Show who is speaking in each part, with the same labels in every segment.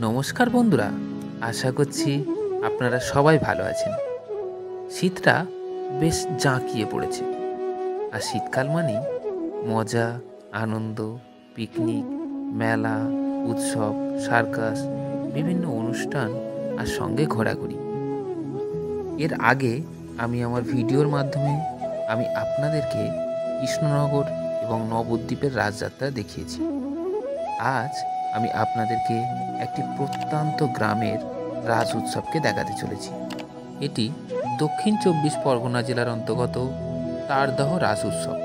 Speaker 1: নমস্কার বন্ধুরা, আশা করছি আপনারা সবাই ভালো আছেন। শীতটা বেশ জাঁকিয়ে পড়েছে, আর শীতকাল মানেই মজা, আনন্দ, পিকনিক, মেলা, উৎসব, সার্কাস, বিভিন্ন অনুষ্ঠান আর সঙ্গে ঘোরাঘুরি। এর আগে আমি আমার ভিডিওর মাধ্যমে আমি আপনাদেরকে কৃষ্ণনগর এবং নবদ্বীপের রাজযাত্রা দেখিয়েছি। আজ আমি আপনাদেরকে একটি প্রত্যন্ত গ্রামের রাজ উৎসবকে দেখাতে চলেছি। এটি দক্ষিণ ২৪ পরগনা জেলার অন্তর্গত তারদহ রাজ উৎসব।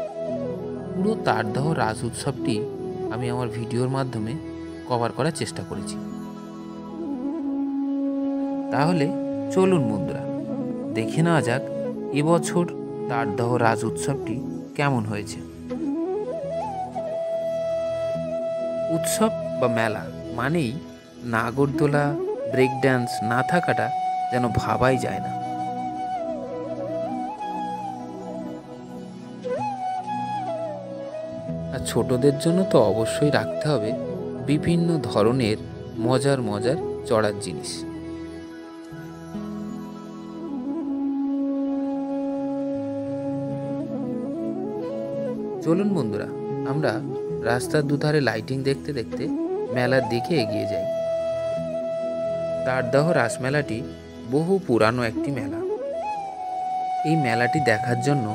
Speaker 1: পুরো তারদহ রাজ উৎসবটি আমি আমার ভিডিওর মাধ্যমে কভার করার চেষ্টা করেছি। তাহলে চলুন বন্ধুরা, দেখে নেওয়া যাক এবছর তারদহ রাজ উৎসবটি কেমন হয়েছে। উৎসব বা মেলা মানেই নাগরদোলা, ব্রেক ড্যান্স না থাকাটা যেন ভাবাই যায় না। আর ছোটদের জন্য তো অবশ্যই রাখতে হবে বিভিন্ন ধরনের মজার চড়ার জিনিস। চলুন বন্ধুরা, আমরা রাস্তার দুধারে লাইটিং দেখতে দেখতে মেলার দিকে এগিয়ে যাই। তারদহ রাসমেলাটি বহু পুরানো একটি মেলা। এই মেলাটি দেখার জন্য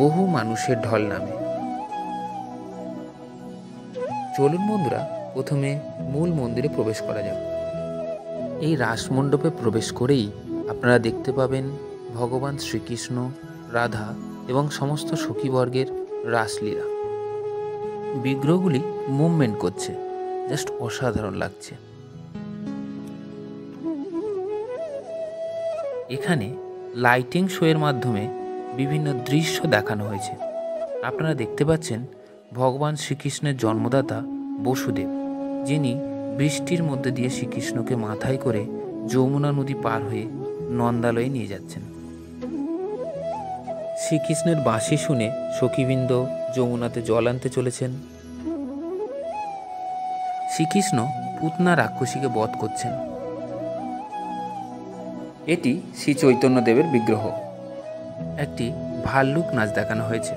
Speaker 1: বহু মানুষের ঢল নামে। চলুন বন্ধুরা, প্রথমে মূল মন্দিরে প্রবেশ করা যাক। এই রাসমণ্ডপে প্রবেশ করেই আপনারা দেখতে পাবেন ভগবান শ্রীকৃষ্ণ, রাধা এবং সমস্ত সখীবর্গের রাসলীলা। বিগ্রহগুলি মুভমেন্ট করছে, জাস্ট অসাধারণ লাগছে। এখানে লাইটিং শো এর মাধ্যমে বিভিন্ন দৃশ্য দেখানো হয়েছে। আপনারা দেখতে পাচ্ছেন ভগবান শ্রীকৃষ্ণের জন্মদাতা বসুদেব, যিনি বৃষ্টির মধ্যে দিয়ে শ্রীকৃষ্ণকে মাথায় করে যমুনা নদী পার হয়ে নন্দালয়ে নিয়ে যাচ্ছেন। শ্রীকৃষ্ণের বাঁশি শুনে সখীবৃন্দ যমুনাতে জল আনতে চলেছেন। শ্রীকৃষ্ণ পুতনা রাক্ষসীকে বধ করছেন। এটি শ্রী চৈতন্যদেবের বিগ্রহ। একটি ভাল্লুক নাচ দেখানো হয়েছে।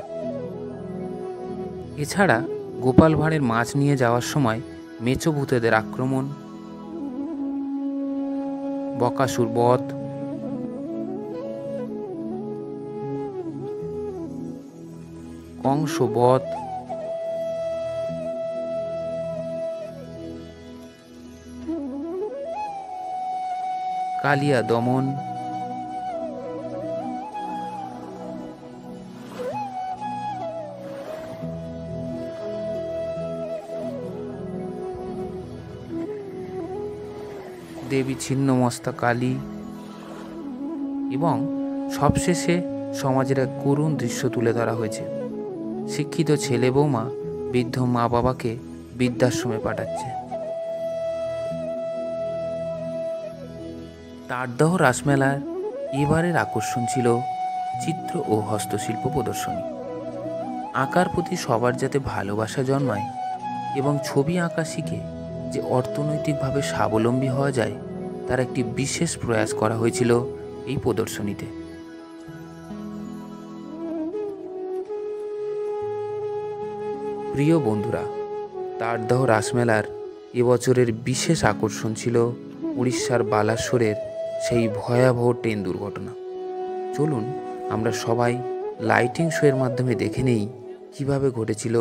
Speaker 1: এছাড়া গোপাল ভাঁড়ের মাছ নিয়ে যাওয়ার সময় মেছো ভূতেদের আক্রমণ, বকাসুর বধ, কংস বধ, কালিয়া দমন, দেবী ছিন্নমস্তা কালী এবং সবশেষে সমাজের এক করুণ দৃশ্য তুলে ধরা হয়েছে। শিক্ষিত ছেলে বৌমা বৃদ্ধ মা বাবাকে বৃদ্ধাশ্রমে পাঠাচ্ছে। তারদহ রাসমেলার এবারের আকর্ষণ ছিল চিত্র ও হস্তশিল্প প্রদর্শনী। আঁকার প্রতি সবার যাতে ভালোবাসা জন্মায় এবং ছবি আঁকা শিখে যে অর্থনৈতিকভাবে স্বাবলম্বী হওয়া যায়, তার একটি বিশেষ প্রয়াস করা হয়েছিল এই প্রদর্শনীতে। প্রিয় বন্ধুরা, তারদহ রাসমেলার এবছরের বিশেষ আকর্ষণ ছিল উড়িষ্যার বালাসোরের সেই ভয়াবহ ট্রেন দুর্ঘটনা। চলুন আমরা সবাই লাইটিং শো এর মাধ্যমে দেখে নেই কিভাবে ঘটেছিল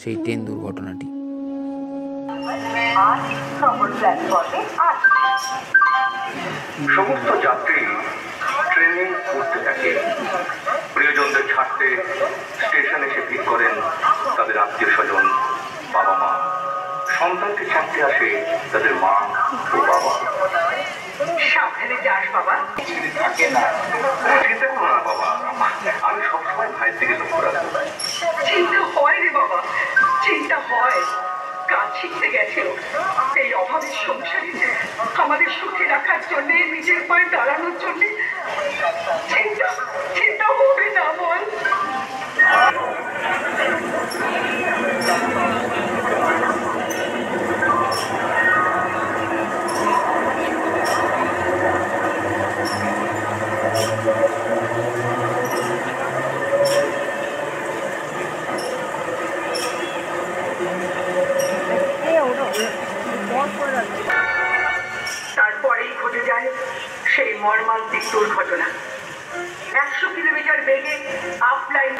Speaker 1: সেই ট্রেন দুর্ঘটনাটি।
Speaker 2: সমস্ত যাত্রী ট্রেনে উঠতে থাকে। প্রিয়জনদের ছাড়তে স্টেশনে এসে ভিড় করেন তাদের আত্মীয় স্বজন, বাবা মা। সন্তানকে ছাড়তে আসে তাদের মা ও বাবা। সাবধানে যাস বাবা, থাকে না, চিন্তা করো না বাবা, আমি সবসময় ভাইয়ের দিকে লক্ষ্য রাখবো। চিন্তা হয় রে বাবা, চিন্তা হয়। কাজ শিখতে গেছিল এই অভাবের সংসারে আমাদের সুখে রাখার জন্য, নিজের পায়ে দাঁড়ানোর জন্য। চিন্তা হবে না বল।
Speaker 3: তারপরেই ঘটে যায় সেই মর্মান্তিক দুর্ঘটনা। 100 কিলোমিটার বেগে আপলাইন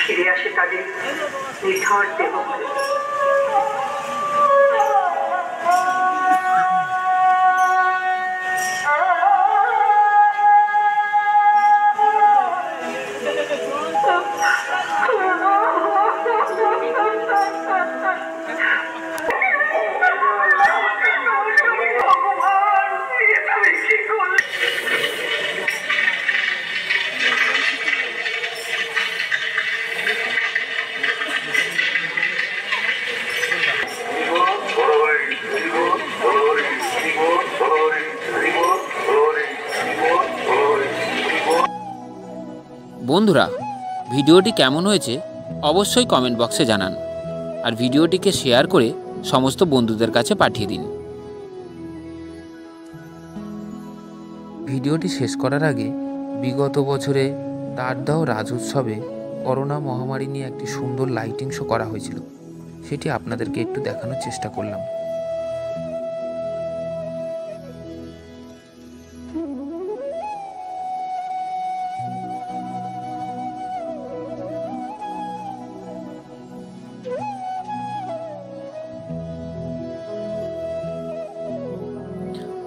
Speaker 3: ফিরে আসে তাদের নিথর দেহ।
Speaker 1: বন্ধুরা, ভিডিওটি কেমন হয়েছে অবশ্যই কমেন্ট বক্সে জানান, আর ভিডিওটিকে শেয়ার করে সমস্ত বন্ধুদের কাছে পাঠিয়ে দিন। ভিডিওটি শেষ করার আগে বিগত বছরে তারদাহ রাজ উৎসবে করোনা মহামারী নিয়ে একটি সুন্দর লাইটিং শো করা হয়েছিল, সেটি আপনাদেরকে একটু দেখানোর চেষ্টা করলাম।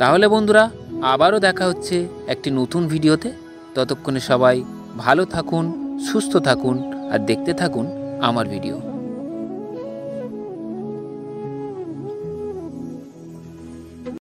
Speaker 1: তাহলে বন্ধুরা, আবারও দেখা হচ্ছে একটি নতুন ভিডিওতে। ততক্ষণে সবাই ভালো থাকুন, সুস্থ থাকুন আর দেখতে থাকুন আমার ভিডিও।